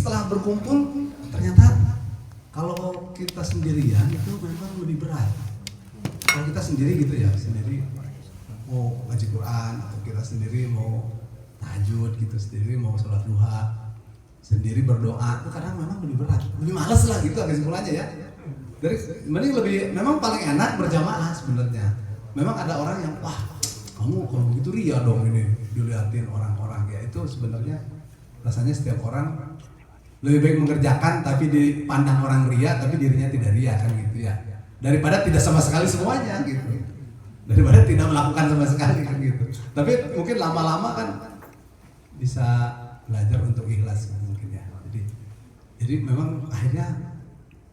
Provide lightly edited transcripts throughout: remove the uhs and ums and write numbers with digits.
setelah berkumpul ternyata kalau kita sendirian itu memang lebih berat. Kalau kita sendiri gitu ya, sendiri mau ngaji Quran atau kita sendiri mau tahajud gitu, sendiri mau sholat duha, sendiri berdoa, itu kadang memang lebih berat, lebih males lah gitu kesimpulannya ya. Dari mending lebih, memang paling enak berjamaah sebenarnya. Memang ada orang yang wah kamu kalau begitu ria dong ini dilihatin orang-orang ya, itu sebenarnya rasanya setiap orang lebih baik mengerjakan tapi dipandang orang ria tapi dirinya tidak ria kan gitu ya, daripada tidak sama sekali semuanya gitu, daripada tidak melakukan sama sekali kan gitu. Tapi mungkin lama-lama kan bisa belajar untuk ikhlas mungkin ya. Jadi memang akhirnya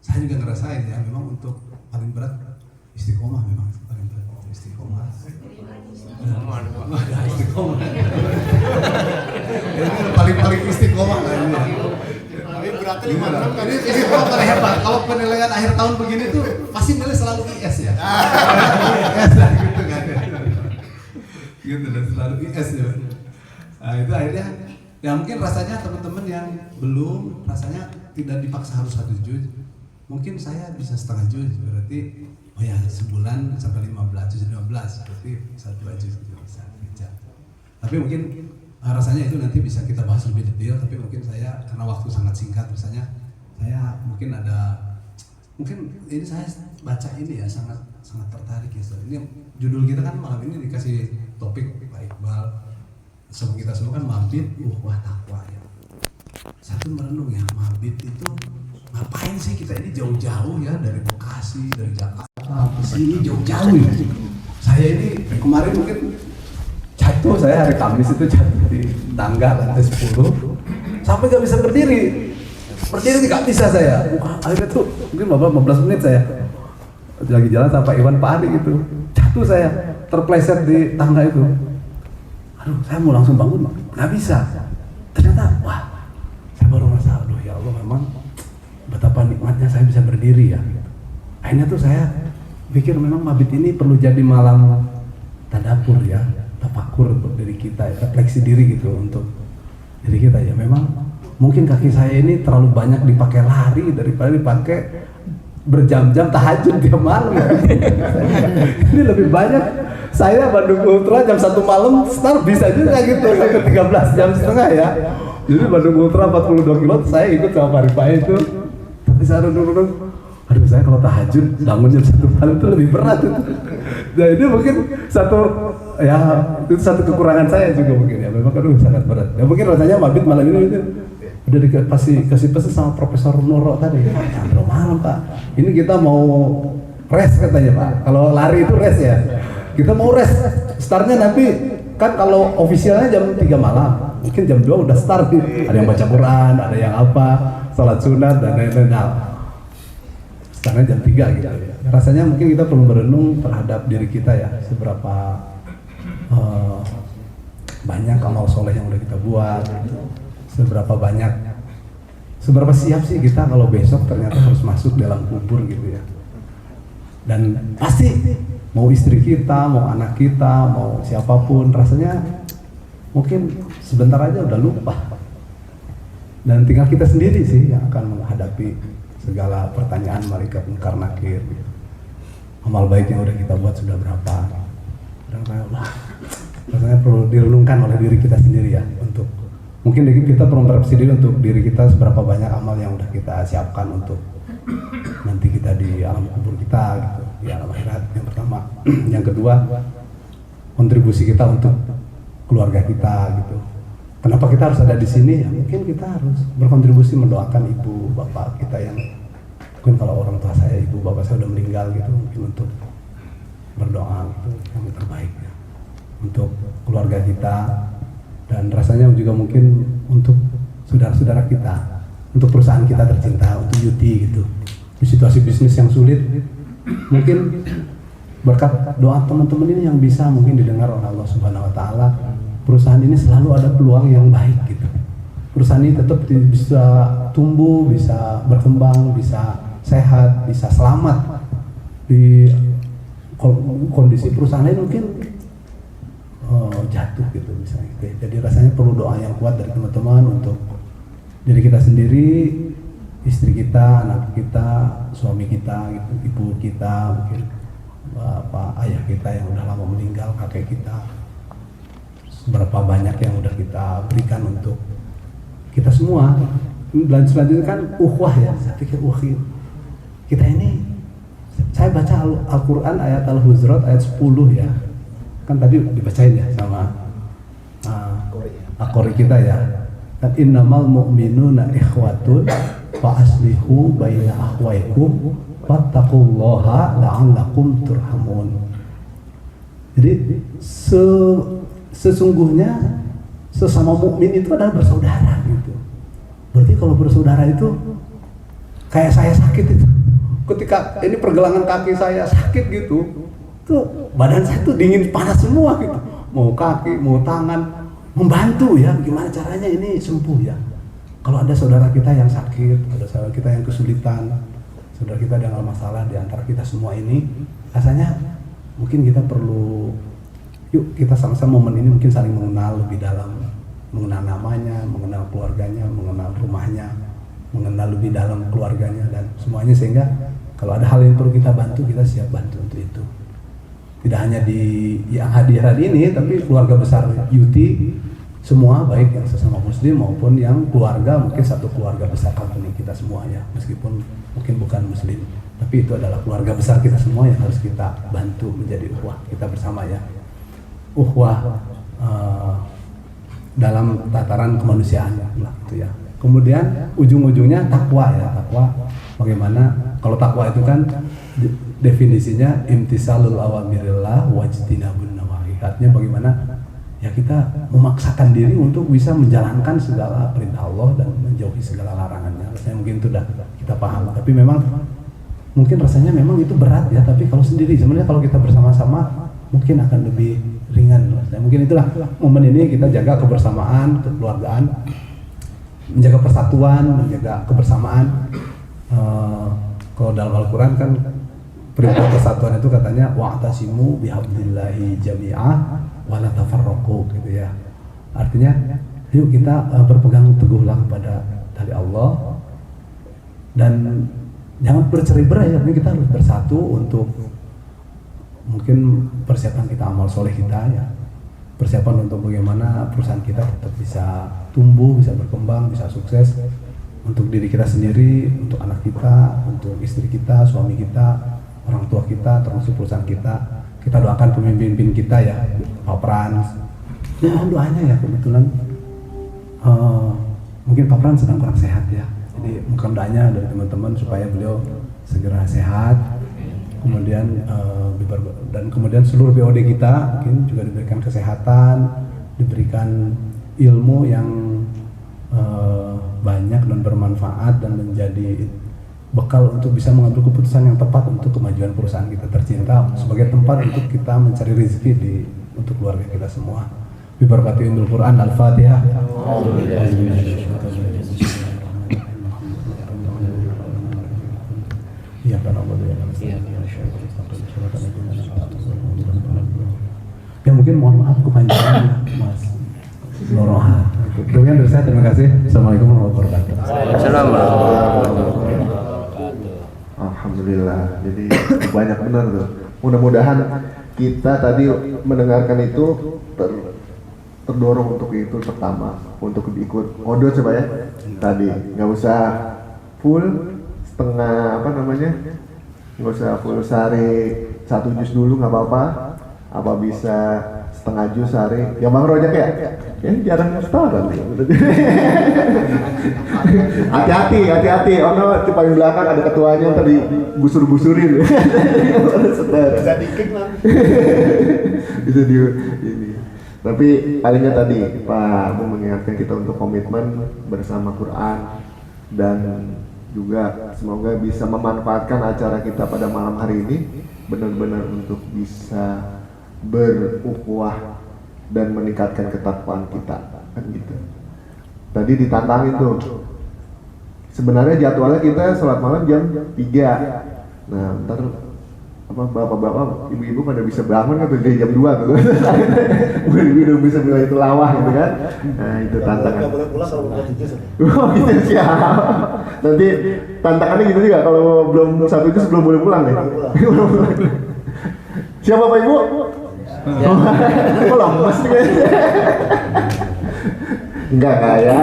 saya juga ngerasain ya, memang untuk paling berat istiqomah, memang paling berat istiqomah. Istiqomah. Ini paling istiqomah lah ini. Tapi beratnya 5 tahun kan. Ini istiqomah paling hebat. Kalau penilaian akhir tahun begini tuh pasti nilai selalu IS ya. IS lah gitu kan. Gitu dan selalu IS ya. Nah itu akhirnya ya mungkin rasanya teman-teman yang belum, rasanya tidak dipaksa harus 1 juz. Mungkin saya bisa setengah juz, berarti oh ya sebulan sampai 15 berarti 1-2 juz gitu bisa kerja. Tapi mungkin rasanya itu nanti bisa kita bahas lebih detail, tapi mungkin saya karena waktu sangat singkat, misalnya saya mungkin ini saya baca ini ya sangat tertarik ya. Ini judul kita kan malam ini dikasih topik Pak Iqbal, sama kita semua kan mabit, wah takwa ya. Satu merenung ya, mabit itu ngapain sih kita ini jauh-jauh ya dari Bekasi, dari Jakarta ke sini jauh-jauh ya. Saya ini kemarin mungkin jatuh, saya hari Kamis itu jatuh di tangga lantai 10 sampai gak bisa berdiri gak bisa saya. Wah, akhirnya tuh mungkin 15 menit saya lagi jalan sama Pak Iwan Pak Ari gitu, jatuh saya terpleset di tangga itu. Aduh, saya mau langsung bangun gak bisa. Ternyata wah, saya baru merasa aduh ya Allah, memang betapa nikmatnya saya bisa berdiri ya. Akhirnya tuh saya pikir memang mabit ini perlu jadi malam tadabbur ya, tafakur untuk diri kita, refleksi diri gitu untuk diri kita ya. Memang mungkin kaki saya ini terlalu banyak dipakai lari daripada dipakai berjam-jam tahajud tiap malam. Ini lebih banyak saya Bandung Ultra jam 1 malam start bisa juga gitu sampai 13 jam setengah ya. Jadi Bandung Ultra 42 kilo saya ikut sama Pak Rifa itu. Tapi saya runung-runung, aduh saya kalau tahajud bangun jam 1 malam itu lebih berat itu. Jadi mungkin itu satu kekurangan saya juga mungkin ya. Memang aduh sangat berat. Ya mungkin rasanya mabit malam ini itu udah kasih pesan sama Profesor Nuro tadi. Chandra malam Pak. Ini kita mau rest katanya Pak. Kalau lari itu rest ya. Kita mau rest. Startnya nanti kan kalau ofisialnya jam 3 malam. Mungkin jam 2 udah start nih. Ada yang baca Quran, ada yang apa, salat sunat dan lain-lain. Startnya jam 3 gitu ya. Rasanya mungkin kita perlu merenung terhadap diri kita ya. Seberapa banyak amal soleh yang udah kita buat. Seberapa siap sih kita kalau besok ternyata harus masuk dalam kubur gitu ya. Dan pasti mau istri kita, mau anak kita, mau siapapun rasanya mungkin sebentar aja udah lupa. Dan tinggal kita sendiri sih yang akan menghadapi segala pertanyaan malaikat munkar nakir. Amal baik yang udah kita buat sudah berapa? Dan kayak rasanya perlu direnungkan oleh diri kita sendiri ya, untuk mungkin kita perlu merefleksi diri untuk diri kita seberapa banyak amal yang udah kita siapkan untuk nanti kita di alam kubur kita gitu, di alam akhirat yang pertama. Yang kedua, kontribusi kita untuk keluarga kita gitu. Kenapa kita harus ada di sini? Ya mungkin kita harus berkontribusi mendoakan ibu bapak kita yang mungkin kalau orang tua saya, ibu bapak saya udah meninggal gitu, mungkin untuk berdoa gitu yang terbaik ya untuk keluarga kita. Dan rasanya juga mungkin untuk saudara-saudara kita, untuk perusahaan kita tercinta, untuk Yuti gitu. Di situasi bisnis yang sulit, mungkin berkat doa teman-teman ini yang bisa mungkin didengar oleh Allah Subhanahu Wa Taala, perusahaan ini selalu ada peluang yang baik gitu. Perusahaan ini tetap bisa tumbuh, bisa berkembang, bisa sehat, bisa selamat. Di kondisi perusahaan lain mungkin jatuh gitu misalnya. Jadi rasanya perlu doa yang kuat dari teman-teman untuk diri kita sendiri, istri kita, anak kita, suami kita, gitu, ibu kita, mungkin bapak, ayah kita yang udah lama meninggal, kakek kita. Berapa banyak yang udah kita berikan untuk kita semua. Dan selanjutnya kan ukhuwah ya, saya pikir kita ini, saya baca Al-Quran ayat Al-Hujurat ayat 10 ya, kan tadi dibacain ya sama Al-Qori kita ya. Dan innamal mu'minuna ikhwatun fa aslihu baina akhwaikum wattaqullaha la'allakum turhamun. Jadi sesungguhnya sesama mukmin itu adalah bersaudara gitu. Berarti kalau bersaudara itu kayak saya sakit itu, ketika ini pergelangan kaki saya sakit gitu, tuh badan saya tuh dingin panas semua gitu. Mau kaki, mau tangan, membantu ya, gimana caranya ini sembuh ya. Kalau ada saudara kita yang sakit, ada saudara kita yang kesulitan, saudara kita dengan masalah di antara kita semua ini, rasanya mungkin kita perlu, yuk kita sama-sama momen ini mungkin saling mengenal lebih dalam, mengenal namanya, mengenal keluarganya, mengenal rumahnya, mengenal lebih dalam keluarganya dan semuanya, sehingga kalau ada hal yang perlu kita bantu, kita siap bantu untuk itu. Tidak hanya di yang hadir hari ini, tapi keluarga besar Yuti semua, baik yang sesama muslim maupun yang keluarga, mungkin satu keluarga besar company kita semua ya, meskipun mungkin bukan muslim, tapi itu adalah keluarga besar kita semua yang harus kita bantu menjadi ukhuwah kita bersama ya. Ukhuwah dalam tataran kemanusiaan lah gitu ya. Kemudian ujung-ujungnya takwa ya, takwa bagaimana, kalau takwa itu kan definisinya imtisalul awamirillah wajtinabun nawahi. Artinya bagaimana ya kita memaksakan diri untuk bisa menjalankan segala perintah Allah dan menjauhi segala larangannya. Rasanya mungkin itu sudah kita paham, tapi memang mungkin rasanya memang itu berat ya, tapi kalau sendiri sebenarnya kalau kita bersama-sama mungkin akan lebih ringan. Mungkin itulah momen ini kita jaga kebersamaan, kekeluargaan, menjaga persatuan, menjaga kebersamaan. Kalau dalam Al-Quran kan perintah persatuan itu katanya wa'tasimu bihablillahi jami'ah wa la tafarraqu gitu ya. Artinya yuk kita berpegang teguhlah kepada tali Allah dan jangan bercerai-berai. Artinya kita harus bersatu untuk mungkin persiapan kita, amal soleh kita ya, persiapan untuk bagaimana perusahaan kita tetap bisa tumbuh, bisa berkembang, bisa sukses, untuk diri kita sendiri, untuk anak kita, untuk istri kita, suami kita, orang tua kita, termasuk perusahaan kita. Kita doakan pemimpin kita ya, Pak Frans. Mohon doanya ya, kebetulan mungkin Pak Frans sedang kurang sehat ya, jadi mohon doanya dari teman-teman supaya beliau segera sehat. Kemudian dan kemudian seluruh BOD kita mungkin juga diberikan kesehatan, diberikan ilmu yang banyak dan bermanfaat dan menjadi bekal untuk bisa mengambil keputusan yang tepat untuk kemajuan perusahaan kita tercinta, sebagai tempat untuk kita mencari rezeki untuk keluarga kita semua. Bibarakatihi Quran Al-Fatihah. Ya kan Allah ya, mungkin mohon maaf kepanjangan Mas Noroha. Demikian dari saya, terima kasih. Assalamualaikum warahmatullahi wabarakatuh. Alhamdulillah, jadi banyak benar tuh. Mudah-mudahan kita tadi mendengarkan itu terdorong untuk itu pertama, untuk ikut odo coba ya. Tadi nggak usah full setengah nggak usah full sehari 1 juz dulu, nggak apa-apa. Apa bisa setengah juz sehari? Ya Bang Rojak ya? Ya jarang restoran. Hati-hati. Oh no, di paling belakang ada ketuanya, ntar digusur-gusurin. Bisa dikik lah. Bisa ini. Tapi palingnya tadi Pak Abu mengingatkan kita untuk komitmen bersama Quran, dan juga semoga bisa memanfaatkan acara kita pada malam hari ini benar-benar untuk bisa berukhuwah dan meningkatkan ketakwaan kita, kan gitu. Tadi ditantangin tuh. Sebenarnya jadwalnya kita sholat malam jam 3. Nah, ntar apa bapak-bapak, ibu-ibu pada bisa bangun kan dari jam 2 tuh. Ibu-ibu udah bisa mulai tilawah gitu kan. Nah, itu tantangan. Nggak boleh pulang kalau bukan jujur. Oh gitu, siap. Nanti tantangannya gitu juga, kalau belum satu itu sebelum boleh pulang deh. Siapa Bapak Ibu? Kok lemes nih? Enggak ya.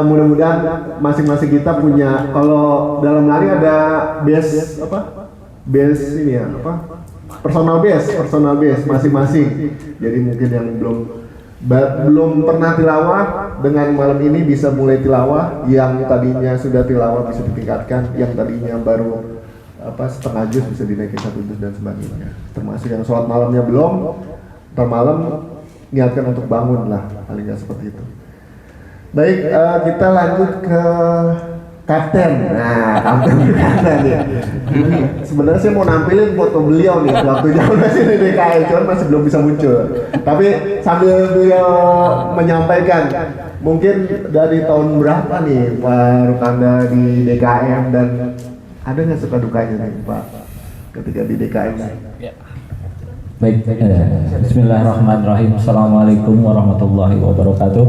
Mudah-mudahan masing-masing kita punya, kalau dalam lari ada base apa? Base ini ya, apa? Personal base masing-masing. Jadi mungkin yang belum pernah tilawah, dengan malam ini bisa mulai tilawah. Yang tadinya sudah tilawah bisa ditingkatkan, yang tadinya baru setengah juz bisa dinaikin 1 juz dan sebagainya. Termasuk yang sholat malamnya belum, ntar malam niatkan untuk bangun lah, paling nggak seperti itu. Baik, kita lanjut ke kapten. Nah, kapten ya. Sebenarnya saya mau nampilin foto beliau nih waktu zaman masih di DKM, cuman masih belum bisa muncul. Tapi sambil beliau menyampaikan, mungkin dari tahun berapa nih Pak Rukanda di DKM, dan ada nggak suka dukanya nih Pak ketika di DKM? Ya. Baik, bismillahirrahmanirrahim. Assalamualaikum warahmatullahi wabarakatuh.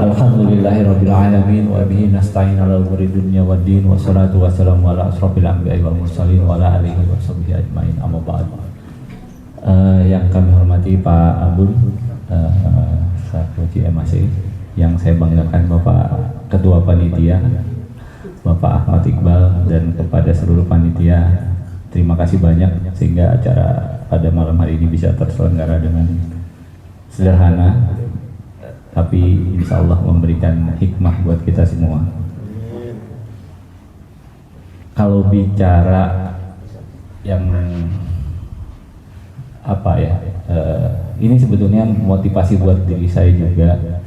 Alhamdulillahirabbil alamin wa bihi nasta'in 'alal umuri dunya waddin, wassalatu wassalamu ala asrofil anbiya'i wal mursalin wa ala alihi washabbihi ajmain, amma ba'd. Yang kami hormati Pak Abun selaku CMAC, yang saya banggakan Bapak Ketua Panitia Bapak Ahmad Iqbal, dan kepada seluruh panitia, terima kasih banyak sehingga acara pada malam hari ini bisa terselenggara dengan sederhana, tapi insya Allah memberikan hikmah buat kita semua. Kalau bicara yang ini sebetulnya motivasi buat diri saya juga.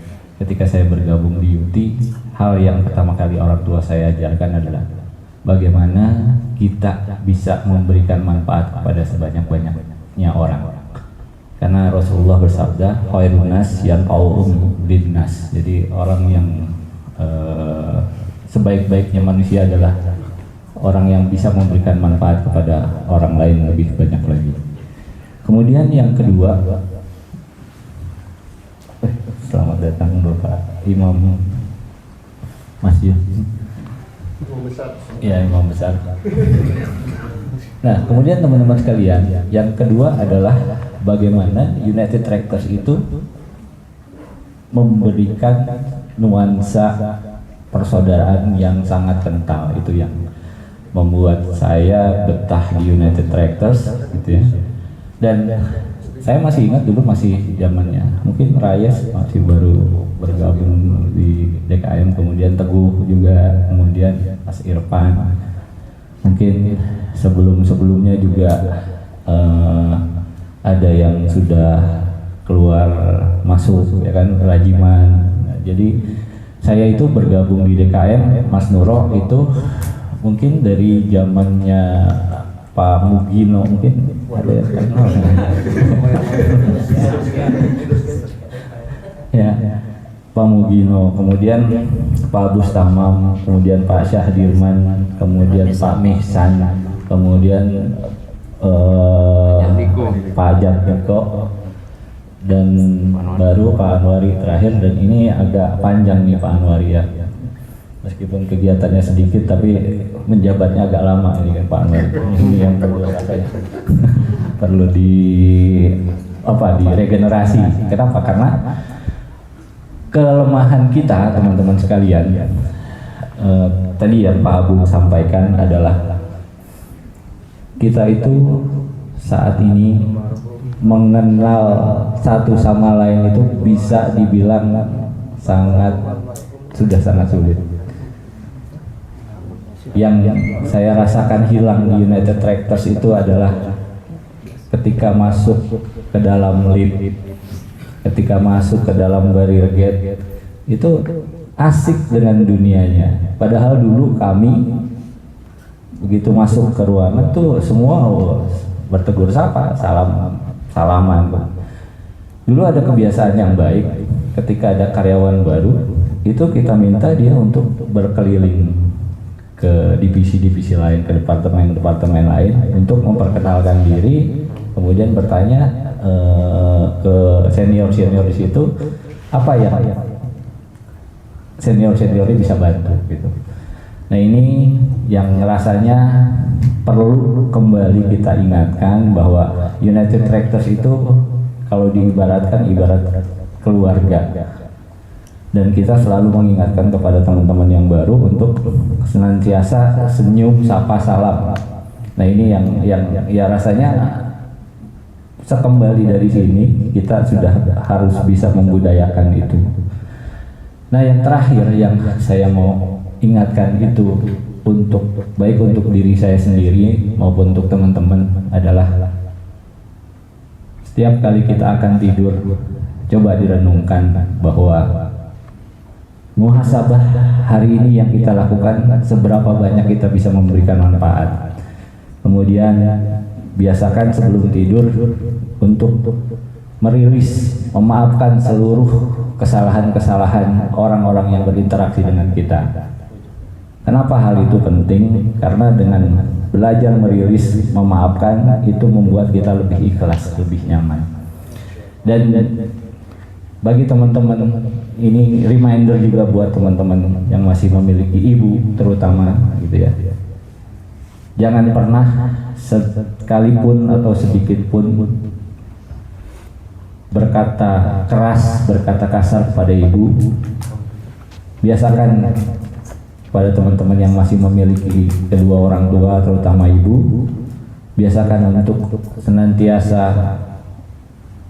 Ketika saya bergabung di UTI, hal yang pertama kali orang tua saya ajarkan adalah bagaimana kita bisa memberikan manfaat kepada sebanyak-banyaknya orang. Karena Rasulullah bersabda, khairun nas yanfa'uhum linnas. Jadi orang yang sebaik-baiknya manusia adalah orang yang bisa memberikan manfaat kepada orang lain lebih banyak lagi. Kemudian yang kedua, selamat datang Bapak Imam Masjid. Ya, imam besar. Nah, kemudian teman-teman sekalian, yang kedua adalah bagaimana United Tractors itu memberikan nuansa persaudaraan yang sangat kental. Itu yang membuat saya betah di United Tractors gitu ya. Dan saya masih ingat dulu, masih zamannya mungkin Rayes masih baru bergabung di DKM, kemudian Teguh juga, kemudian Mas Irfan, mungkin sebelumnya juga ada yang sudah keluar masuk ya kan, Rajiman. Nah, jadi saya itu bergabung di DKM, Mas Nuro itu mungkin dari zamannya Pak Mugino, mungkin ada yang kenal. Ya, Pak Mugino, kemudian Pak Bustamam, kemudian Pak Syahdirman, kemudian Pak Mihsan, kemudian Pak Jatmiko, dan baru Pak Anwari terakhir. Dan ini agak panjang nih Pak Anwari ya, meskipun kegiatannya sedikit tapi menjabatnya agak lama ini kan Pak Anwar. Ini yang perlu perlu diregenerasi. Kenapa? Karena kelemahan kita teman-teman sekalian, tadi yang Pak Abu sampaikan adalah kita itu saat ini mengenal satu sama lain itu bisa dibilang sudah sangat sulit. Yang saya rasakan hilang di United Tractors itu adalah ketika masuk ke dalam lift, ketika masuk ke dalam barrier gate, itu asik dengan dunianya. Padahal dulu kami begitu masuk ke ruangan tuh semua bertegur sapa, salaman. Dulu ada kebiasaan yang baik, ketika ada karyawan baru itu kita minta dia untuk berkeliling ke divisi-divisi lain, ke departemen-departemen lain untuk memperkenalkan diri, kemudian bertanya ke senior-senior di situ apa yang senior-seniornya bisa bantu gitu. Nah ini yang rasanya perlu kembali kita ingatkan bahwa United Tractors itu kalau diibaratkan ibarat keluarga, dan kita selalu mengingatkan kepada teman-teman yang baru untuk senantiasa senyum, sapa, salam. Nah ini yang ya rasanya sekembali dari sini kita sudah harus bisa membudayakan itu. Nah yang terakhir yang saya mau ingatkan itu baik untuk diri saya sendiri maupun untuk teman-teman adalah setiap kali kita akan tidur, coba direnungkan bahwa muhasabah hari ini yang kita lakukan seberapa banyak kita bisa memberikan manfaat. Kemudian biasakan sebelum tidur untuk merilis, memaafkan seluruh kesalahan-kesalahan orang-orang yang berinteraksi dengan kita. Kenapa hal itu penting? Karena dengan belajar merilis, memaafkan, itu membuat kita lebih ikhlas, lebih nyaman. Dan bagi teman-teman, ini reminder juga buat teman-teman yang masih memiliki ibu terutama gitu ya. Jangan pernah sekalipun atau sedikit pun berkata keras, berkata kasar pada ibu. Biasakan pada teman-teman yang masih memiliki kedua orang tua terutama ibu, biasakan untuk senantiasa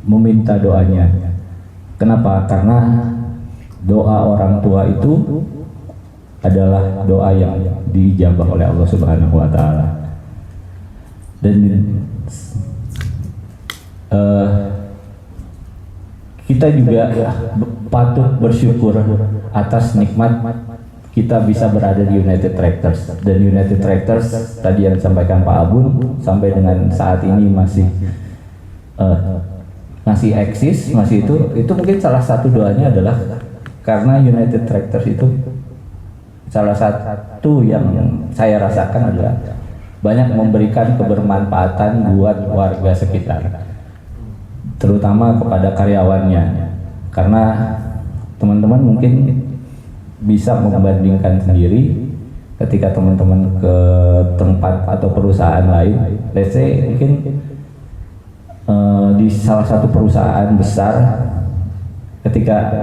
meminta doanya. Kenapa? Karena doa orang tua itu adalah doa yang diijabah oleh Allah Subhanahu wa taala. Dan kita juga patut bersyukur atas nikmat kita bisa berada di United Tractors. Dan United Tractors tadi yang disampaikan Pak Abun sampai dengan saat ini masih eksis, masih itu mungkin salah satu doanya adalah karena United Tractors itu salah satu yang saya rasakan adalah banyak memberikan kebermanfaatan buat warga sekitar, terutama kepada karyawannya. Karena teman-teman mungkin bisa membandingkan sendiri ketika teman-teman ke tempat atau perusahaan lain, let's say mungkin di salah satu perusahaan besar, ketika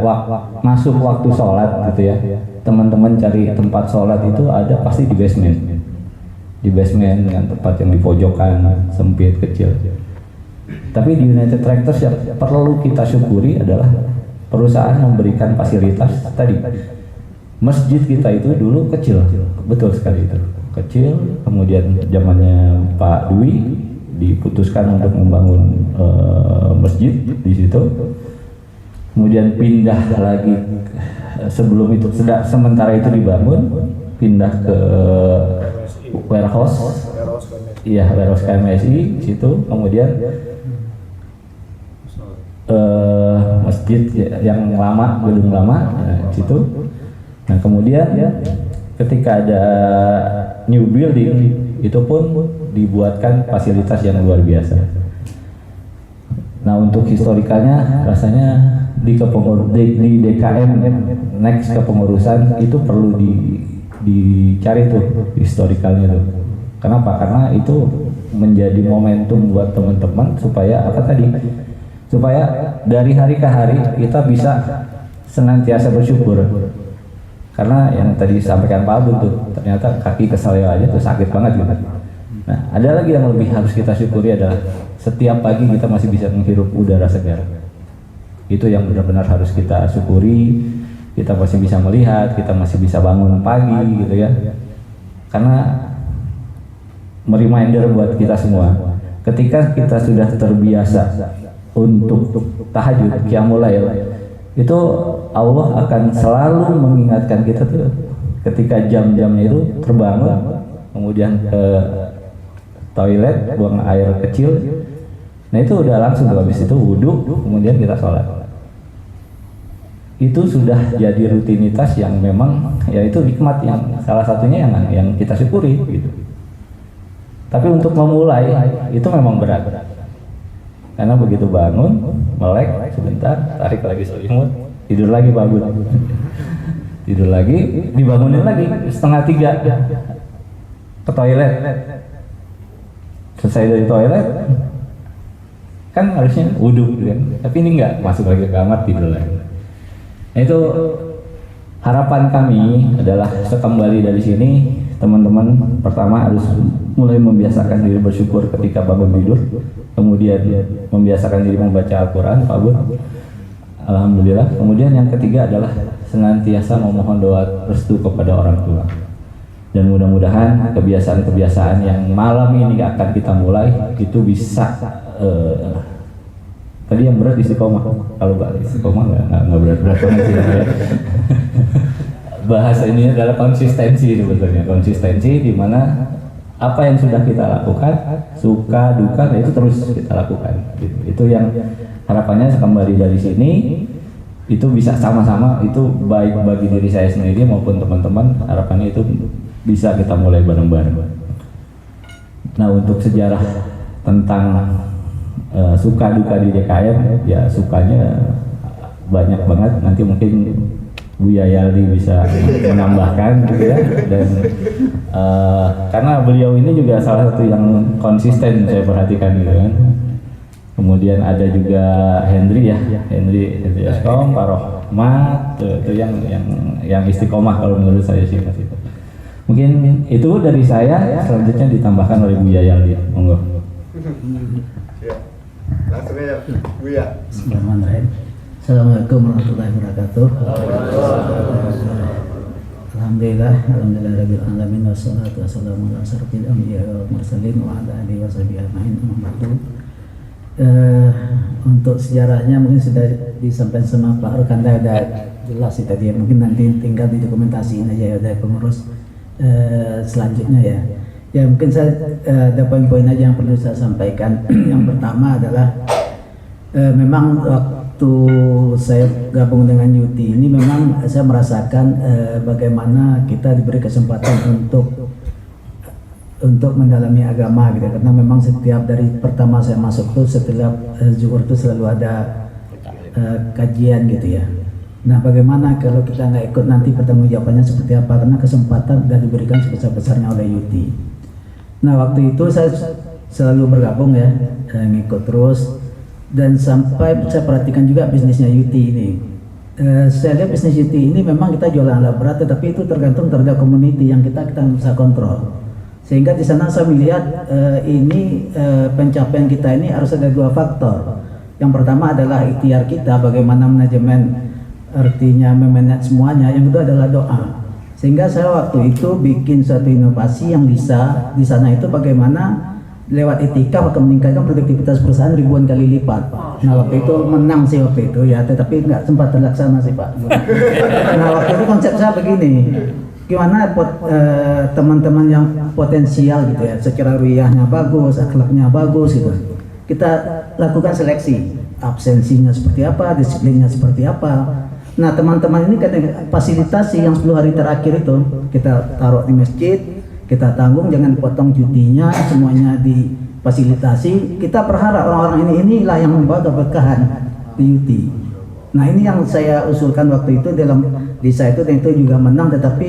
masuk waktu sholat gitu ya, teman-teman cari tempat sholat itu ada pasti di basement dengan tempat yang di pojokan sempit kecil. Tapi di United Tractors yang perlu kita syukuri adalah perusahaan memberikan fasilitas tadi. Masjid kita itu dulu kecil, betul sekali itu kecil. Kemudian zamannya Pak Dwi diputuskan untuk membangun masjid di situ. Kemudian pindah lagi, sebelum itu sementara itu dibangun, pindah ke warehouse, iya warehouse KMSI situ. Kemudian masjid yang lama, gedung lama situ. Nah kemudian ketika ada new building itu pun dibuatkan fasilitas yang luar biasa. Nah untuk historikalnya rasanya di DKM next kepengurusan itu perlu dicari tuh historikalnya tuh. Kenapa? Karena itu menjadi momentum buat teman-teman supaya apa tadi? Supaya dari hari ke hari kita bisa senantiasa bersyukur. Karena yang tadi disampaikan Pak Abun tuh, ternyata kaki keseleo aja tuh sakit banget gitu. Nah, ada lagi yang lebih harus kita syukuri adalah setiap pagi kita masih bisa menghirup udara segar. Itu yang benar-benar harus kita syukuri. Kita masih bisa melihat, kita masih bisa bangun pagi gitu ya. Karena reminder buat kita semua, ketika kita sudah terbiasa untuk tahajud, qiyamul lail, itu Allah akan selalu mengingatkan kita tuh ketika jam-jamnya itu terbangun, kemudian ke toilet, buang air kecil. Nah itu udah langsung habis itu wudhu, kemudian kita sholat. itu sudah jadi rutinitas yang memang ya itu nikmat yang salah satunya yang kita syukuri gitu. Tapi untuk memulai itu memang berat. Karena begitu bangun, melek sebentar, tarik lagi selimut, tidur lagi bangun. Tidur lagi, dibangunin lagi 2:30 ke toilet. Selesai dari toilet kan harusnya wudhu kan. Tapi ini enggak, masuk lagi ke kamar, tidur lagi. Nah, itu harapan kami adalah sekembali dari sini teman-teman pertama harus mulai membiasakan diri bersyukur ketika bangun tidur, kemudian membiasakan diri membaca Al-Quran, Pak Bun. Alhamdulillah. Kemudian yang ketiga adalah senantiasa memohon doa restu kepada orang tua. Dan mudah-mudahan kebiasaan-kebiasaan yang malam ini akan kita mulai itu bisa tadi yang berat istiqomah. Kalau nggak istiqomah nggak berat-berat banget sih. Bahasa ini adalah konsistensi sebetulnya. Konsistensi di mana apa yang sudah kita lakukan, suka duka itu terus kita lakukan. Itu yang harapannya kembali dari sini itu bisa sama-sama, itu baik bagi diri saya sendiri maupun teman-teman, harapannya itu bisa kita mulai bareng-bareng. Nah, untuk sejarah tentang suka duka di DKM, ya sukanya banyak banget, nanti mungkin Buya Yaldi bisa menambahkan gitu ya. Dan karena beliau ini juga salah satu yang konsisten saya perhatikan gitu kan. Kemudian ada juga Hendri ya, Hendri Eskom, Pak Rohmat, itu yang istiqomah kalau menurut saya sih. Mungkin itu dari saya, selanjutnya ditambahkan oleh Buya Yaldi. Monggo. Langsung aja, Buya. Bismillahirrahmanirrahim. Assalamualaikum warahmatullahi wabarakatuh. Alhamdulillahirabbil alamin wassalatu wassalamu ala asyrofil anbiya'i wal mursalin wa ala alihi washabihi ajmain. Untuk sejarahnya mungkin sudah disampaikan sama Pak Rukanda, ada jelas sih tadi. Mungkin nanti tinggal didokumentasiin aja ya dari pengurus selanjutnya ya. Ya mungkin saya ada poin-poin aja yang perlu saya sampaikan. Yang pertama adalah memang waktu saya gabung dengan Yuti ini memang saya merasakan bagaimana kita diberi kesempatan untuk mendalami agama gitu, karena memang setiap dari pertama saya masuk tuh setiap zuhur tuh selalu ada kajian gitu ya. Nah, bagaimana kalau kita nggak ikut, nanti pertanggungjawabannya seperti apa, karena kesempatan sudah diberikan sebesar-besarnya oleh Yuti. Nah, waktu itu saya selalu bergabung ya, ngikut terus, dan sampai saya perhatikan juga bisnisnya Yuti ini. Saya lihat bisnis Yuti ini memang kita jualan alat berat, tetapi itu tergantung terhadap community yang kita bisa kontrol. Sehingga di sana saya melihat pencapaian kita ini harus ada dua faktor. Yang pertama adalah ikhtiar kita, bagaimana manajemen, artinya memanage semuanya. Yang kedua adalah doa. Sehingga saya waktu itu bikin suatu inovasi yang bisa di sana itu bagaimana lewat etika akan meningkatkan produktivitas perusahaan ribuan kali lipat. Nah, waktu itu menang sih waktu itu ya, tetapi nggak sempat terlaksana sih Pak. Nah, waktu itu konsep saya begini, gimana teman-teman yang potensial gitu ya, secara ruhiyahnya bagus, akhlaknya bagus gitu, kita lakukan seleksi, absensinya seperti apa, disiplinnya seperti apa. Nah, teman-teman ini kadang fasilitasi yang 10 hari terakhir itu kita taruh di masjid, kita tanggung, jangan potong cutinya, semuanya difasilitasi. Kita berharap orang-orang inilah yang membawa keberkahan di UT. Nah, ini yang saya usulkan waktu itu dalam Lisa itu, dan itu juga menang. Tetapi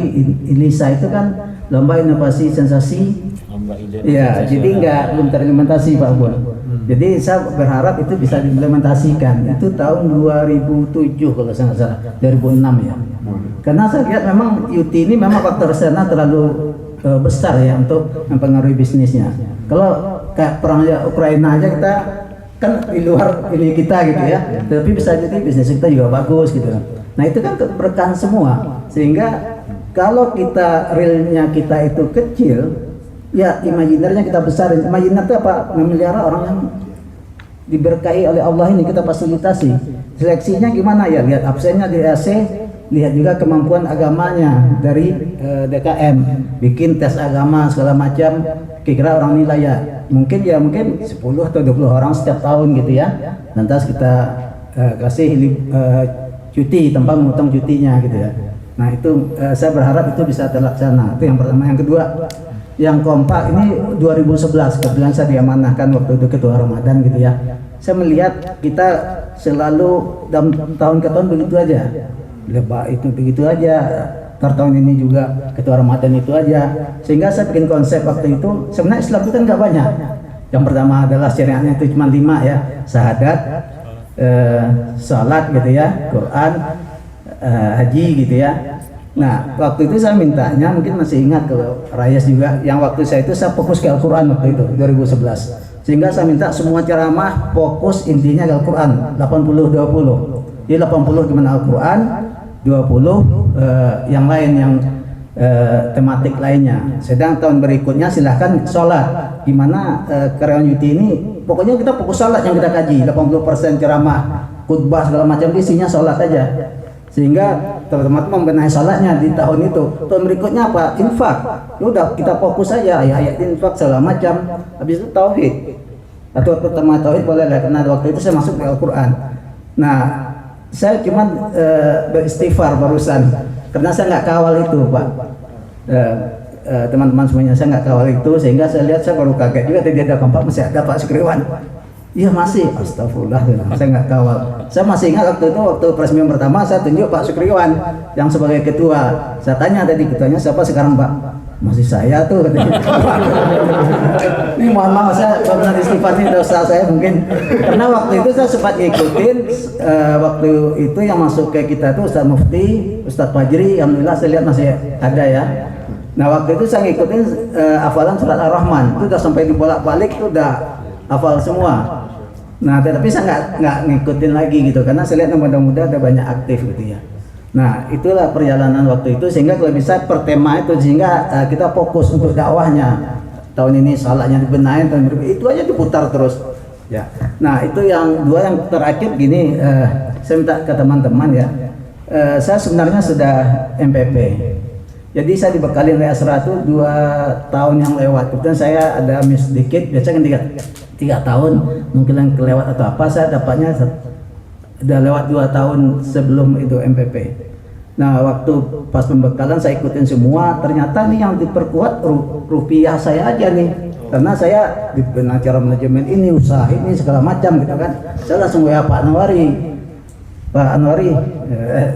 Lisa itu kan lomba inovasi sensasi, ya, jadi belum terimplementasi Pak Bun. Jadi saya berharap itu bisa diimplementasikan. Itu tahun 2007 kalau saya nggak salah, 2006 ya. Karena saya lihat memang UT ini memang faktor sana terlalu besar ya untuk mempengaruhi bisnisnya. Kalau kayak perang Ukraina aja kita kan di luar ini kita gitu ya, tapi bisa jadi bisnis kita juga bagus gitu. Nah, itu kan keberkahan semua, sehingga kalau kita realnya kita itu kecil, ya imajinernya kita besarin. Imajiner itu apa? Memelihara orang yang diberkahi oleh Allah ini, kita fasilitasi. Seleksinya gimana ya? Lihat absennya di AC, lihat juga kemampuan agamanya dari DKM, bikin tes agama segala macam, kira-kira orang ini layak. Mungkin 10 atau 20 orang setiap tahun gitu ya. Lantas kita kasih cuti tanpa memotong cutinya gitu ya. Nah itu saya berharap itu bisa terlaksana. Itu yang pertama. Yang kedua, yang kompak ini 2011 kebetulan saya diamanahkan waktu itu ketua Ramadan gitu ya. Saya melihat kita selalu dalam tahun ke tahun begitu aja, lebah itu begitu aja, tahun ini juga ketua Ramadan itu aja, sehingga saya bikin konsep waktu itu. Sebenarnya Islam itu kan nggak banyak. Yang pertama adalah syariatnya itu cuma 5 ya, syahadat, salat gitu ya, Quran, haji gitu ya. Nah waktu itu saya mintanya, mungkin masih ingat kalau Rayas juga, yang waktu saya itu saya fokus ke Al-Quran waktu itu 2011, sehingga saya minta semua ceramah fokus intinya ke Al-Quran 80-20. Jadi 80 gimana Al-Quran, 20 yang lain yang tematik lainnya. Sedang tahun berikutnya silahkan sholat, gimana karyawan Yuti ini pokoknya kita fokus sholat yang kita kaji, 80% ceramah, khutbah segala macam isinya sholat aja, sehingga teman-teman membenahi sholatnya di tahun itu. Tahun berikutnya apa? Infak. Ya udah kita fokus saja ayat infak segala macam. Habis itu tauhid. Atau pertama tauhid boleh lah, karena waktu itu saya masuk ke Al-Quran. Nah saya cuma beristighfar barusan karena saya nggak kawal itu Pak. Teman-teman semuanya saya nggak kawal itu, sehingga saya lihat saya baru kaget juga tadi ada kompak masih ada Pak Sukriwan. Iya masih, astagfirullah, saya nggak kawal. Saya masih ingat waktu itu, waktu presmium pertama saya tunjuk Pak Sukriwan yang sebagai ketua. Saya tanya tadi ketuanya siapa sekarang Pak? Masih saya tuh katanya. Ini mohon maaf saya pernah istighfar nih dosa saya mungkin. Karena waktu itu saya sempat ngikutin waktu itu yang masuk ke kita tuh Ustaz Mufti, Ustaz Fajri, alhamdulillah saya lihat masih ada ya. Nah waktu itu saya ngikutin hafalan surat Ar-Rahman, itu udah sampai dibolak-balik itu udah hafal semua. Nah tetapi saya nggak ngikutin lagi gitu, karena saya lihat muda-muda ada banyak aktif gitu ya. Nah itulah perjalanan waktu itu, sehingga kalau bisa per tema itu, sehingga kita fokus untuk dakwahnya. Tahun ini salatnya dibenahin, tahun berikutnya itu aja diputar terus ya. Nah itu yang dua. Yang terakhir gini, saya minta ke teman-teman ya, saya sebenarnya sudah MPP, jadi saya dibekali oleh Asra itu 2 tahun yang lewat. Kemudian saya ada miss sedikit, biasanya kan 3 tahun mungkin yang kelewat atau apa, saya dapatnya udah lewat 2 tahun sebelum itu MPP. Nah waktu pas pembekalan saya ikutin semua, ternyata nih yang diperkuat rupiah saya aja nih, karena saya di cara manajemen ini, usaha ini segala macam gitu kan. Saya langsung WA Pak Anwari, Pak Anwari,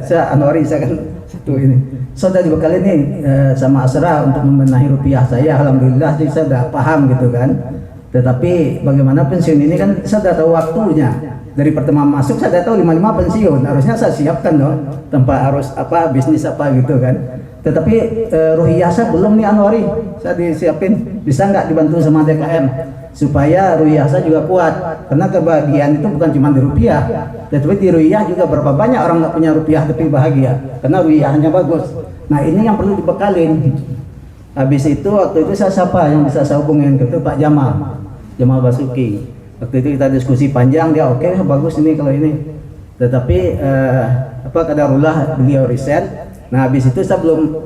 saya kan satu ini, saya udah dibekali nih sama Asra untuk membenahi rupiah saya, alhamdulillah jadi saya udah paham gitu kan. Tetapi bagaimana pensiun ini kan saya udah tahu waktunya. Dari pertama masuk saya udah tahu 55 pensiun, harusnya saya siapkan dong, tanpa harus apa bisnis apa gitu kan. Tetapi ruhiyah saya belum nih Anwari, saya disiapin, bisa nggak dibantu sama DKM supaya ruhiyah saya juga kuat, karena kebahagiaan itu bukan cuma di rupiah, tetapi di ruhiyah juga berapa banyak orang nggak punya rupiah tapi bahagia karena ruhiyahnya bagus. Nah ini yang perlu dibekalin. Habis itu waktu itu saya sapa yang bisa saya hubungin itu Pak Jamal Basuki. Waktu itu kita diskusi panjang, dia oke, bagus ini kalau ini. Tetapi kadarullah beliau resign. Nah habis itu saya belum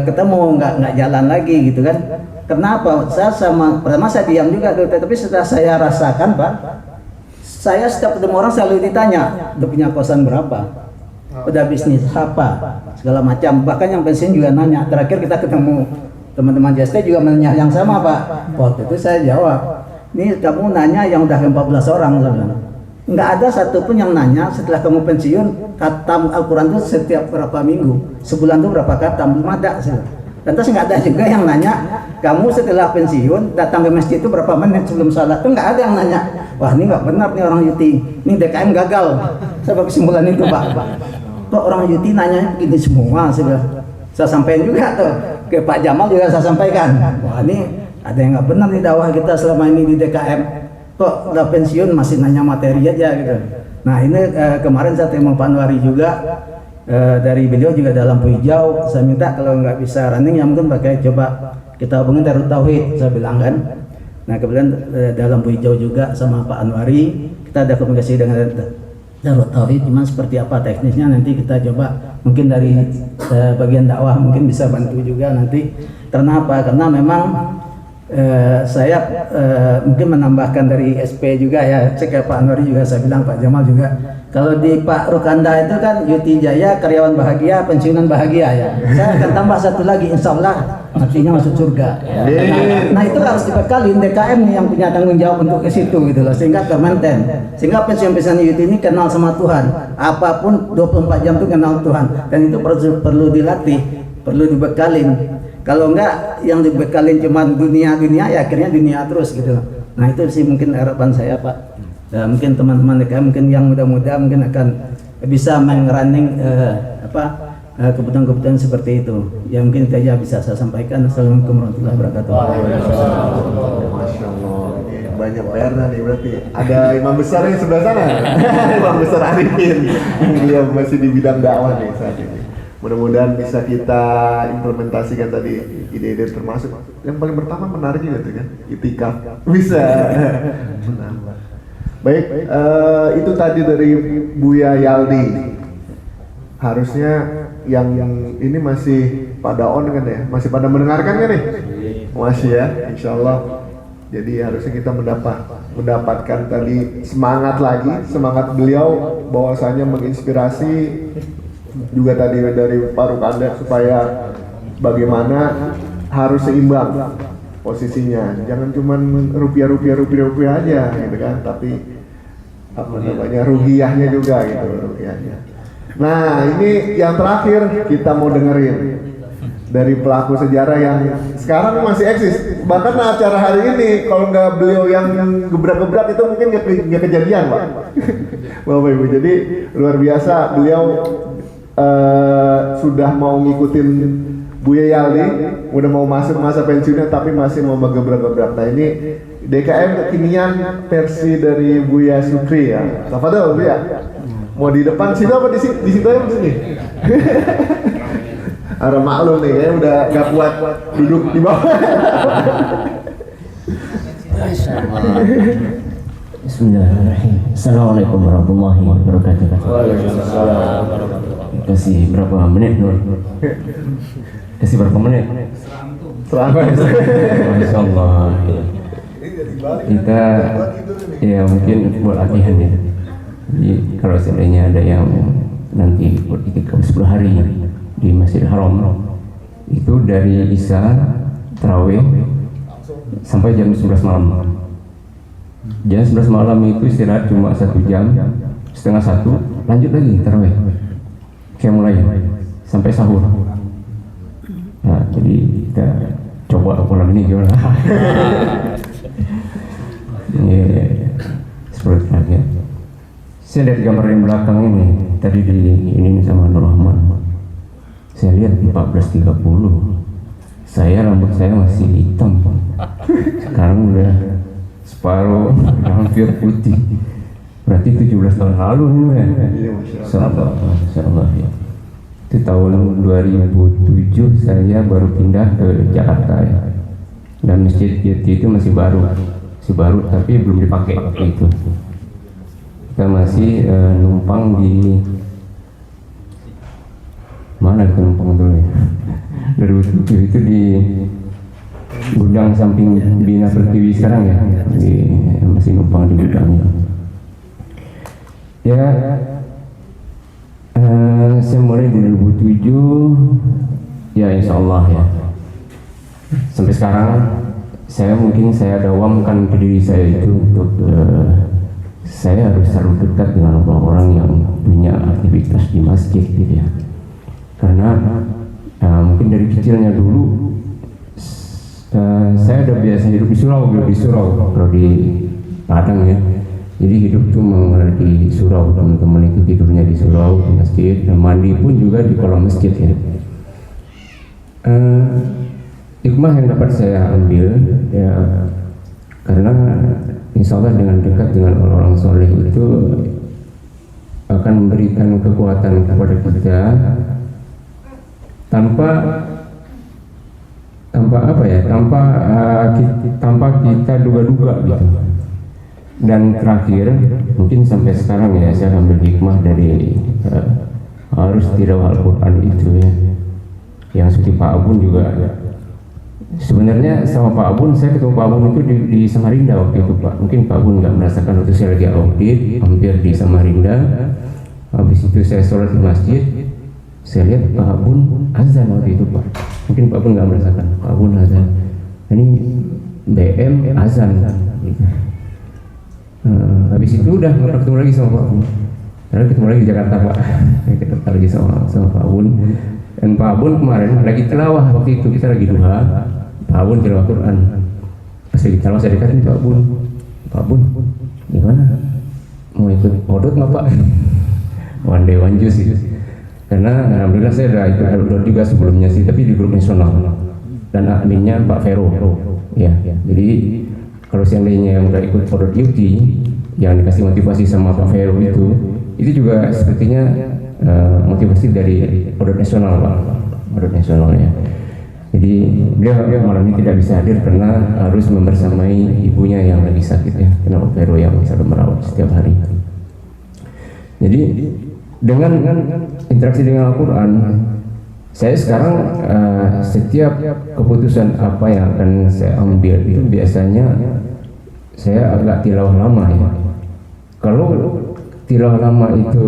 ketemu, nggak jalan lagi gitu kan. Kenapa? Pertama saya diam juga tuh, tetapi setelah saya rasakan Pak, saya setiap ketemu orang selalu ditanya, udah punya kosan berapa, udah bisnis apa, segala macam. Bahkan yang pensiun juga nanya. Terakhir kita ketemu teman-teman JST juga menanya yang sama Pak. Waktu itu saya jawab, ini kamu nanya yang udah 14 orang sebenarnya. Nggak ada satupun yang nanya setelah kamu pensiun khatam Al-Quran itu setiap berapa minggu, sebulan itu berapa khatam, belum ada sih. Dan terus nggak ada juga yang nanya kamu setelah pensiun datang ke masjid itu berapa menit sebelum salat, itu nggak ada yang nanya. Wah ini nggak benar nih orang Yuti, ini DKM gagal. Saya baru kesimpulan itu Pak. Kok orang Yuti nanya begini semua, saya sampaikan juga tuh ke Pak Jamal juga saya sampaikan. Wah ini ada yang nggak benar di dakwah kita selama ini di DKM, kok udah pensiun masih nanya materi aja gitu. Nah ini kemarin saya terima Pak Anwari juga, dari beliau juga dalam lampu hijau. Saya minta kalau nggak bisa running ya mungkin pakai coba kita hubungin Darut Tauhid, saya bilang kan. Nah kemudian dalam lampu hijau juga sama Pak Anwari, kita ada komunikasi dengan Darut Tauhid, cuman seperti apa teknisnya nanti kita coba, mungkin dari bagian dakwah mungkin bisa bantu juga nanti. Karena apa? Karena memang Saya mungkin menambahkan dari SP juga ya, cek ya Pak Anwar juga, saya bilang Pak Jamal juga. Kalau di Pak Rukanda itu kan Yuti Jaya, karyawan bahagia, pensiunan bahagia ya. Saya akan tambah satu lagi, insya Allah artinya masuk surga. Nah itu harus dibekalin DKM nih yang punya tanggung jawab untuk ke situ gitu loh, sehingga termaintain, sehingga pensiun-pensiun Yuti ini kenal sama Tuhan, apapun 24 jam itu kenal Tuhan, dan itu perlu dilatih, perlu dibekalin. Kalau enggak yang dibekalin cuma dunia ya akhirnya dunia terus gitu loh. Nah itu sih mungkin harapan saya Pak. Mungkin teman-teman DKM mungkin yang muda-muda mungkin akan bisa mengrunning kebutuhan-kebutuhan seperti itu. Ya mungkin itu aja bisa saya sampaikan. Assalamualaikum warahmatullahi wabarakatuh. Masya Allah, banyak PR nih berarti. Ada imam besar yang sebelah sana, imam besar Arifin. Dia masih di bidang dakwah nih saat ini. Mudah-mudahan bisa kita implementasikan tadi ide-ide, termasuk yang paling pertama menarik juga tuh kan, itikaf bisa menambah. Baik, itu tadi dari Buya Yaldi. Harusnya yang ini masih pada on kan ya, masih pada mendengarkan kan nih? Masih ya, insya Allah. Jadi harusnya kita mendapatkan tadi semangat lagi, semangat beliau bahwasanya menginspirasi juga tadi dari Pak Rukanda supaya bagaimana harus seimbang posisinya, jangan cuma rupiah aja gitu kan, tapi apa namanya ruhiyahnya juga gitu, ruhiyahnya. Nah ini yang terakhir kita mau dengerin dari pelaku sejarah yang sekarang masih eksis, bahkan acara hari ini kalau nggak beliau yang gebrak-gebrak itu mungkin nggak kejadian Pak. Bapak Ibu, jadi luar biasa beliau sudah mau ngikutin Buya Yaldi, udah mau masuk masa pensiunnya tapi masih mau gebrak-gebrak. Nah ini DKM kekinian versi dari Buya Sukri ya. Tafadhol Buya. Mau di depan situ apa di situ aja di sini? Ada maklum nih ya, udah gak kuat duduk di bawah. Bismillahirrahmanirrahim. Assalamualaikum warahmatullahi wabarakatuh. Waalaikumsalam. Kasih berapa menit Nur? Kasih berapa menit? Masya Allah. Kita ya mungkin buat latihan ya. Jadi kalau seandainya ada yang nanti beritikaf 10 hari di Masjidil Haram, itu dari Isya tarawih sampai jam 11 malam. Jam 11 malam itu istirahat cuma 1 jam, setengah 1 lanjut lagi tarawih. Kayak mulai sampai sahur. Nah, jadi kita coba ulang ini gimana? Ya, seperti itu. Saya lihat gambar yang belakang ini tadi ini sama Nur Rahman. Saya lihat 14.30. Rambut saya masih hitam. Sekarang udah separuh, hampir putih. Berarti 17 tahun lalu ini ya. Insyaallah ya. Itu tahun 2007 saya baru pindah ke Jakarta ya. Dan masjid itu masih baru tapi belum dipakai waktu itu. Kita masih numpang di mana kita numpang dulu ya. 2007 itu di gudang samping Bina Pertiwi sekarang ya. Masih numpang di gudangnya. Ya, saya mulai di 2007, ya insya Allah ya. Sampai sekarang, saya dawamkan ke diri saya itu untuk saya harus selalu dekat dengan orang-orang yang punya aktivitas di masjid gitu ya. Karena mungkin dari kecilnya dulu, saya udah biasa hidup di surau kalau di Padang ya. Jadi hidup tuh mengalir di surau, teman-teman itu tidurnya di surau, di masjid, dan mandi pun juga di kolam masjid ya. Hikmah yang dapat saya ambil ya, karena insya Allah dengan dekat dengan orang-orang soleh itu akan memberikan kekuatan kepada kita tanpa kita duga-duga gitu. Dan terakhir, mungkin sampai sekarang ya saya ambil hikmah dari harus tilawah Al-Quran itu ya. Yang seperti Pak Abun juga Sebenarnya sama Pak Abun, saya ketemu Pak Abun itu di Samarinda waktu itu Pak. Mungkin Pak Abun nggak merasakan waktu saya lagi audit, hampir di Samarinda. Habis itu saya sholat di masjid, saya lihat Pak Abun azan waktu itu Pak. Mungkin Pak Abun nggak merasakan, Pak Abun azan. Ini BM azan. Habis itu udah nggak ketemu lagi sama Pak Abun. Lalu ketemu lagi di Jakarta Pak. Kita ketemu lagi sama Pak Abun. Dan Pak Abun kemarin lagi tilawah waktu itu, kita lagi duha. Pak Abun tilawah Quran. Pas lagi tilawah saya dekatin Pak Abun. Pak Abun, gimana? Mau ikut odot nggak Pak? One day one juice gitu. Karena alhamdulillah saya udah ikut odot juga sebelumnya sih, tapi di grup nasional. Dan adminnya Pak Vero. Ya, jadi kalau seandainya yang udah ikut odot UT, yang dikasih motivasi sama Pak Vero itu juga sepertinya motivasi dari odot nasional Pak, odot nasionalnya. Jadi beliau malam ini tidak bisa hadir karena harus membersamai ibunya yang lagi sakit ya, karena Pak Vero yang selalu merawat setiap hari. Jadi dengan interaksi dengan Al-Quran, saya sekarang setiap keputusan apa yang akan saya ambil itu biasanya saya agak tilawah lama ya. Kalau tilawah lama itu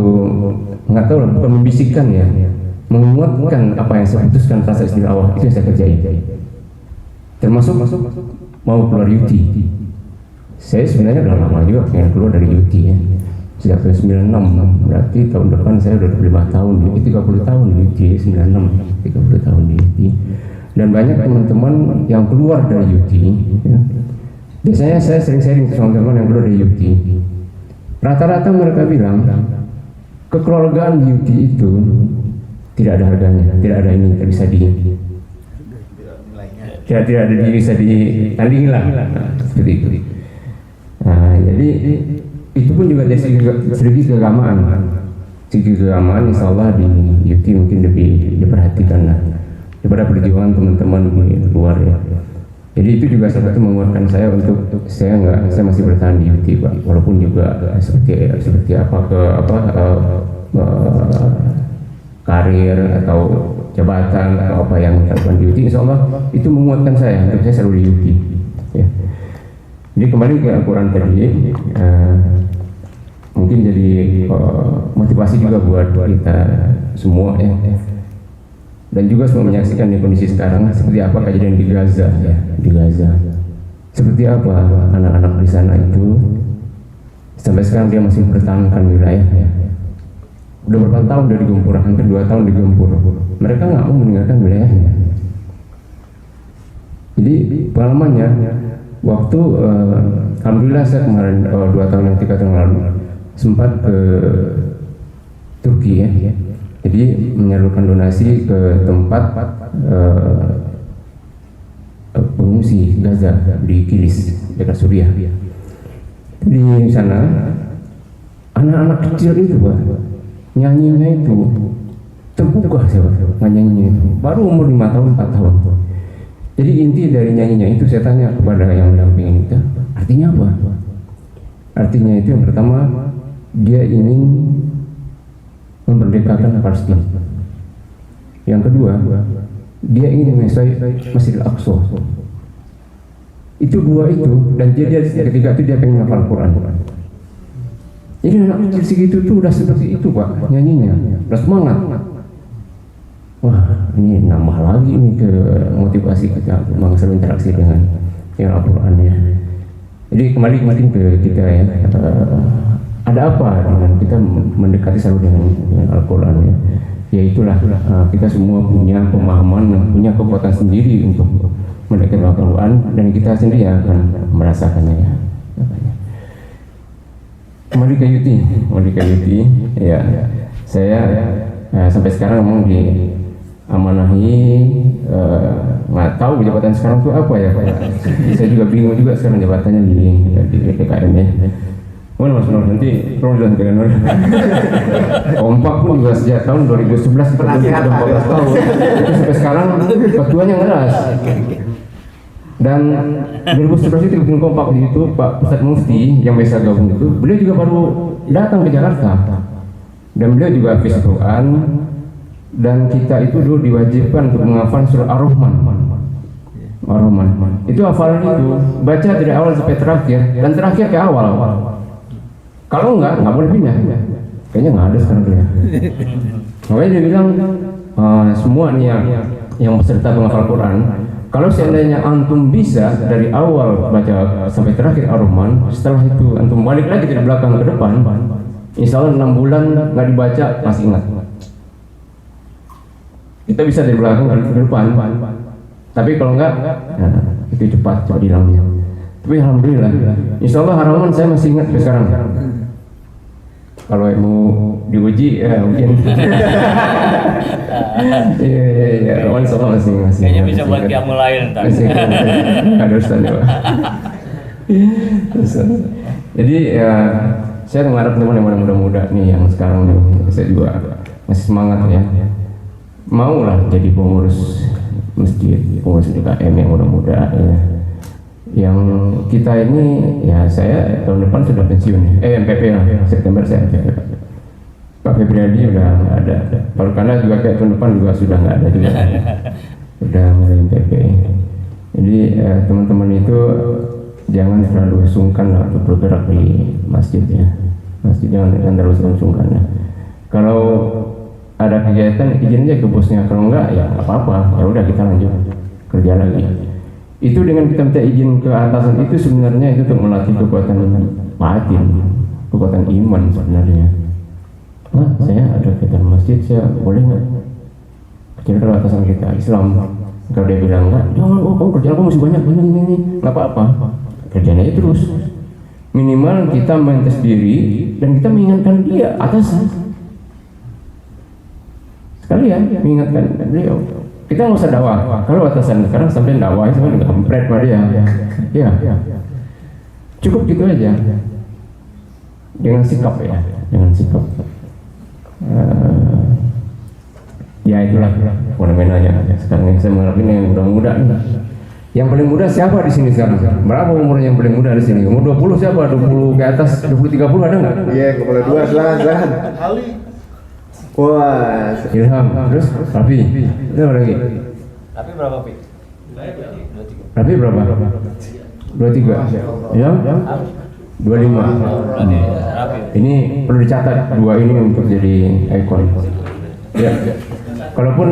nggak tahu lah, bukan membisikkan ya, menguatkan apa yang saya putuskan rasa tilawah, itu yang saya kerjain. Termasuk mau keluar UT. Saya sebenarnya udah lama juga pengen keluar dari UT ya. Sejak tahun 96, berarti tahun depan saya udah 25 tahun, itu 30 tahun di UT, 96, 30 tahun di UT. Dan banyak teman-teman yang keluar dari UT ya. Biasanya saya sering sharing sama teman-teman yang keluar dari UT. Rata-rata mereka bilang kekeluargaan di UT itu tidak ada harganya, tidak ada ini, tidak bisa bisa ditandingi lah, seperti itu. Nah, jadi itu pun juga dari segi keagamaan. Segi keagamaan insya Allah di UT mungkin lebih diperhatikan lah daripada perjuangan teman-teman di luar ya. Jadi itu juga salah satu menguatkan saya untuk saya masih bertahan di UT Pak, walaupun juga seperti apa karir atau jabatan atau apa yang dilakukan di UT, insya Allah itu menguatkan saya untuk saya selalu di UT ya. Jadi kembali ke Al-Quran tadi, mungkin jadi motivasi juga buat kita semua ya. Dan juga semua menyaksikan di kondisi sekarang seperti apa kejadian di Gaza ya, di Gaza. Seperti apa anak-anak di sana itu sampai sekarang dia masih mempertahankan wilayahnya. Udah berapa tahun udah digempur, hampir 2 tahun digempur. Mereka nggak mau meninggalkan wilayahnya. Jadi pengalamannya waktu alhamdulillah saya kemarin 2 tahun yang 3 tahun lalu sempat ke Turki ya. Jadi menyalurkan donasi ke tempat pengungsi Gaza di Kilis, dekat Suriah. Di sana anak-anak kecil itu Pak, nyanyinya itu terbuka nyanyinya itu, baru umur 5 tahun 4 tahun. Jadi inti dari nyanyinya itu saya tanya kepada yang mendampingi kita, artinya apa? Artinya itu yang pertama, dia ingin memerdekakan Palestina. Yang kedua, dia ingin menguasai Masjidil Aqsa. Itu dua itu, dan dia ketiga itu dia pengen hafal Quran. Jadi anak kecil segitu tuh udah seperti itu Pak, nyanyinya, udah semangat. Wah, ini nambah lagi nih ke motivasi kita memang selalu interaksi dengan yang Al-Quran ya. Jadi kembali ke kita ya. Ada apa dengan kita mendekati selalu dengan Al-Quran ya? Ya itulah kita semua punya pemahaman, punya kekuatan sendiri untuk mendekati Al-Quran, dan kita sendiri akan merasakannya ya. Kembali ke UT ya. Saya sampai sekarang memang diamanahi, nggak tahu jabatan sekarang itu apa ya Pak. Saya juga bingung juga sekarang jabatannya di PKM ya. Mana Mas Nur, nanti tolong jelaskan Nur. Kompak pun juga sejak tahun 2011 itu sudah 14 tahun. Itu sampai sekarang ketuanya ngeras. Dan 2011 itu bikin kompak di situ Pak Ustadz Mufti yang biasa gabung itu, beliau juga baru datang ke Jakarta. Dan beliau juga hafiz Quran, dan kita itu dulu diwajibkan untuk menghafal surah Ar-Rahman. Ar-Rahman. Itu hafalan itu, baca dari awal sampai terakhir dan terakhir ke awal. Kalau nggak boleh pindah. Kayaknya nggak ada sekarang dia. Makanya dia bilang semua nih yang peserta penghafal Quran, kalau seandainya antum bisa dari awal baca sampai terakhir Ar-Rahman, setelah itu antum balik lagi dari belakang ke depan, insya Allah 6 bulan nggak dibaca masih ingat. Kita bisa dari belakang ke depan, tapi kalau nggak, itu cepat hilangnya. Tapi alhamdulillah, insya Allah Ar-Rahman saya masih ingat sampai sekarang. Kalau mau diuji ya mungkin. Iya, Rahman sama masih. Kayaknya bisa buat yang mulai ntar. Ada Ustaz ya, Pak. Jadi ya saya mengharap teman yang muda-muda nih yang sekarang nih, saya juga masih semangat ya. Mau lah jadi pengurus masjid, pengurus DKM yang muda-muda ya. Yang kita ini ya saya tahun depan sudah pensiun ya. MPP lah, September saya MPP. Pak Febriadi udah nggak ada. Pak Rukana juga kayak tahun depan juga sudah nggak ada juga. Udah mulai MPP. Jadi teman-teman itu jangan terlalu sungkan lah untuk bergerak di masjid ya. Masjid jangan terlalu sungkan ya. Kalau ada kegiatan izin aja ke bosnya, kalau enggak ya nggak apa-apa. Ya udah kita lanjut kerja lagi. Itu dengan kita minta izin ke atasan itu sebenarnya itu untuk melatih kekuatan batin, kekuatan iman sebenarnya. Wah, saya ada kegiatan masjid, saya boleh nggak? Kecuali atasan kita Islam, kalau dia bilang enggak, jangan, kamu kerjaan kamu masih banyak ini, nggak apa-apa, kerjanya aja terus. Minimal kita mentes diri dan kita mengingatkan dia atasan. Sekalian mengingatkan beliau. Kita nggak usah dakwah. Kalau atasan sekarang sampai dakwah itu kan kampret pada dia. Ya. Cukup gitu aja. Dengan sikap ya, dengan sikap. Ya itulah fenomenanya. Sekarang yang saya menghadapi yang muda-muda. Yang paling muda siapa di sini sekarang? Berapa umurnya yang paling muda di sini? Umur 20 siapa? 20 ke atas, 20-30 ada nggak? Iya, kepala 2 Zahan. Wah, Ilham, terus Rafi, itu apa lagi? Tapi berapa Pi? Rafi berapa? 23. Ya? 25. Ini perlu dicatat dua ini untuk jadi ikon. Ya. Kalaupun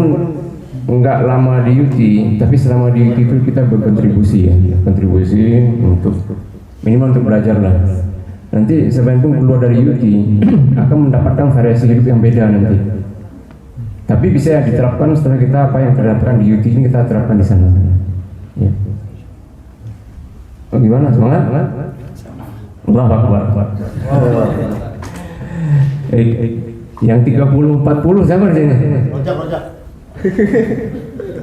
nggak lama di UT, tapi selama di UT itu kita berkontribusi ya, kontribusi untuk minimal untuk belajar lah. Nanti sebenarnya keluar dari UT akan mendapatkan variasi hidup yang beda nanti. Tapi bisa diterapkan setelah kita apa yang terapkan di UT ini kita terapkan di sana. Ya. Oh, gimana semangat? Allahu Akbar. Yang 30-40 siapa di sini? Rojak. 30-40.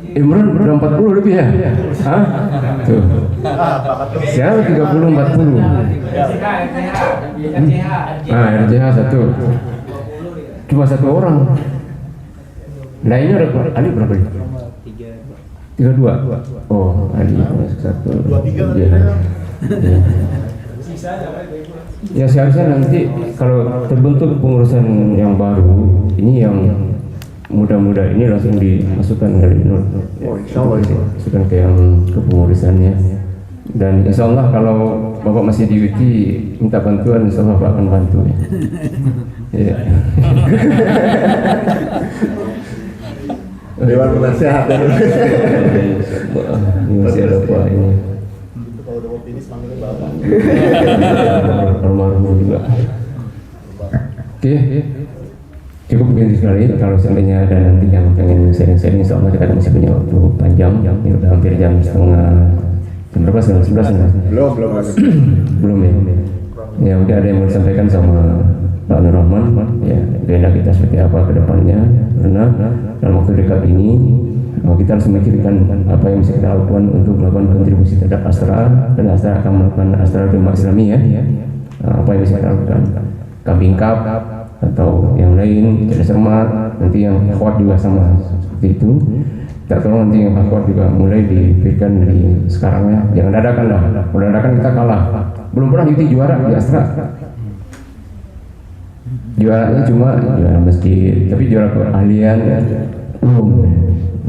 Imran udah 40 lebih ya? Hah? Tuh. Siapa 30-40? RJH 1. Cuma 1 orang. Lainnya ada Ali berapa nih? 32. Oh, Ali 1. 23. Ya seharusnya nanti kalau terbentuk pengurusan yang baru, ini yang muda-muda ini langsung dimasukkan dari Nur. Oh, insya Allah itu. Masukkan ke yang kepengurusannya. Dan insya Allah kalau Bapak masih di UT minta bantuan, insya Allah Bapak akan bantu ya. Ya. Dewan Penasehat. Ini masih ada Pak ini. Kalau udah mau finish manggilnya Bapak. Almarhum juga. Oke. Cukup begini sekali. Kalau seandainya ada nanti yang pengen sharing-sharing, insya Allah kita masih punya waktu panjang. Ini udah hampir jam berapa sekarang? 11 ya? Belum ya? Ya mungkin ada yang mau disampaikan sama Pak Nur Rahman, ya agenda kita seperti apa ke depannya, karena dalam waktu dekat ini kita harus memikirkan apa yang bisa kita lakukan untuk melakukan kontribusi terhadap Astra, dan Astra akan melakukan Astra Jemaah Islamiyah ya. Apa yang bisa kita lakukan? Kambing Cup atau yang lain, tidak cermat, nanti yang kuat juga sama seperti itu. Kita tolong nanti yang kuat juga mulai diberikan dari sekarang ya, jangan dadakan lah. Kalau dadakan kita kalah. Belum pernah UT juara di Astra. Juaranya cuma juara masjid, tapi juara keahlian ya belum.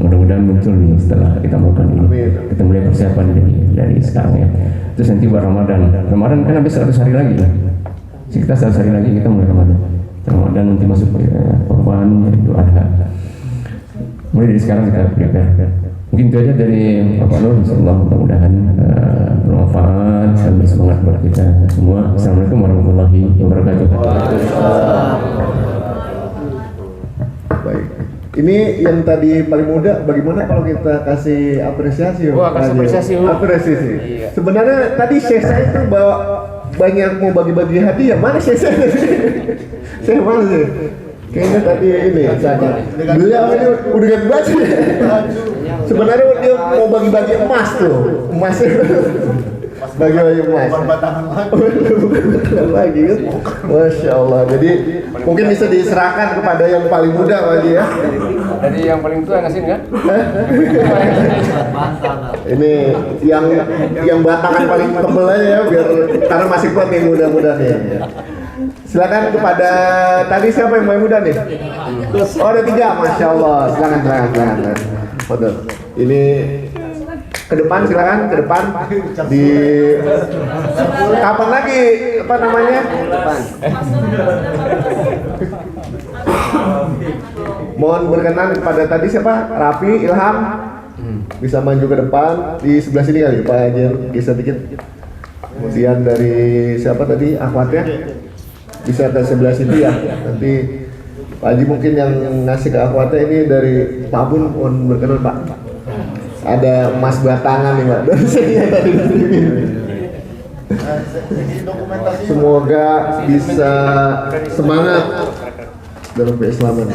mudah-mudahan muncul nih setelah kita melakukan ini. Kita mulai persiapan dari sekarang ya. Terus nanti buat Ramadan kan habis 100 hari lagi ya. Sekitar 100 hari lagi kita mulai Ramadan nanti masuk Kurban, Idul Adha. Mulai dari sekarang kita prepare. Mungkin itu aja dari Bapak Nur. Insyaallah mudah-mudahan bermanfaat dan bersemangat buat kita semua. Assalamualaikum warahmatullahi wabarakatuh. Baik. Ini yang tadi paling muda, bagaimana kalau kita kasih apresiasi? Wah, kasih apresiasi. Apresiasi. Iya. Sebenarnya tadi Syekh saya itu bawa banyak mau bagi-bagi hadiah. Mana Syekh saya? Saya mana sih? Kayaknya tadi ini beliau ini udah ganti baju. Sebenarnya dia mau bagi-bagi emas tuh, emasnya. Bagi-bagi emas. Bukan lagi kan? Masya Allah. Jadi mungkin bisa diserahkan kepada yang paling muda Pak Haji ya. Dari yang paling tua ngasih enggak? Ini yang batangan paling tebel aja ya, biar karena masih kuat nih muda-muda nih. Silakan kepada tadi siapa yang paling muda nih? Oh ada 3, Masya Allah. Silakan. Betul. Ini ke depan silakan ke depan di kapan lagi apa namanya? Mohon berkenan kepada tadi siapa? Raffi, Ilham bisa maju ke depan di sebelah sini kali Pak Haji geser dikit. Kemudian dari siapa tadi akhwatnya bisa ke sebelah sini ya. Nanti Pak Haji mungkin yang ngasih ke akhwatnya ini dari Pak Bun, mohon berkenan Pak. Ada emas batangan nih Pak dari saya tadi. Semoga bisa semangat dalam keislaman.